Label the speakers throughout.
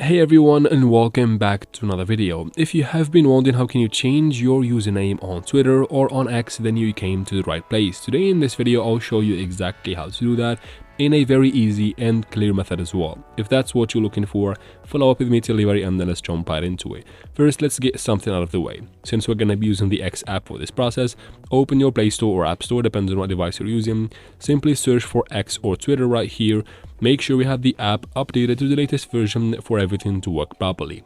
Speaker 1: Hey everyone, and welcome back to another video. If you have been wondering how can you change your username on Twitter or on X, then you came to the right place. Today in this video I'll show you exactly how to do that in a very easy and clear method as well. If that's what you're looking for, follow up with me till the very end and let's jump right into it. First, let's get something out of the way. Since we're going to be using the X app for this process, open your Play Store or App Store, depends on what device you're using. Simply search for X or Twitter right here. Make sure we have the app updated to the latest version for everything to work properly.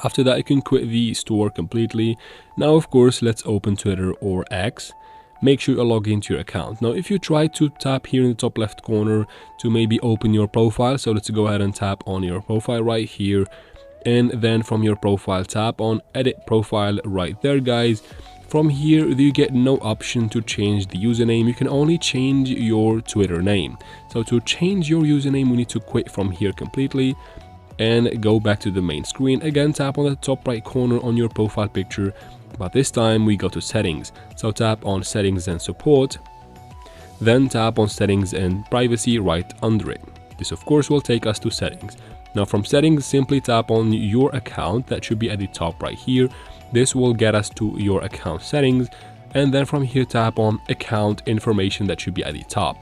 Speaker 1: After that, you can quit the store completely. Now, of course, let's open Twitter or X. Make sure you log into your account. Now, if you try to tap here in the top left corner to maybe open your profile, so let's go ahead and tap on your profile right here. And then from your profile, tap on edit profile right there, guys. From here, you get no option to change the username. You can only change your Twitter name. So to change your username, we need to quit from here completely and go back to the main screen. Again, tap on the top right corner on your profile picture, but this time we go to settings. So tap on settings and support, then tap on settings and privacy right under it. This of course will take us to settings. Now from settings, simply tap on your account. That should be at the top right here. This will get us to your account settings, and then from here tap on account information. That should be at the top.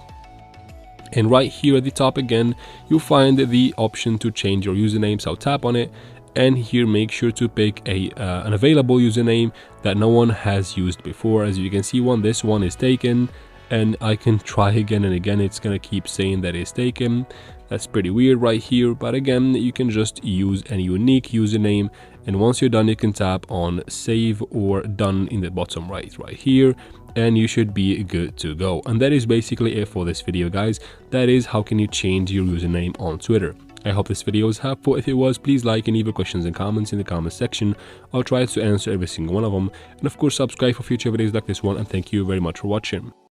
Speaker 1: And right here at the top again, you'll find the option to change your username. So tap on it, and here make sure to pick an available username that no one has used before. As you can see, this one is taken, and I can try again and again. It's gonna keep saying that it's taken. That's pretty weird right here, but again, you can just use a unique username, and once you're done, you can tap on save or done in the bottom right here, and you should be good to go. And that is basically it for this video, guys. That is how can you change your username on Twitter. I hope this video was helpful. If it was, please like and leave your questions and comments in the comment section. I'll try to answer every single one of them, and of course subscribe for future videos like this one, and thank you very much for watching.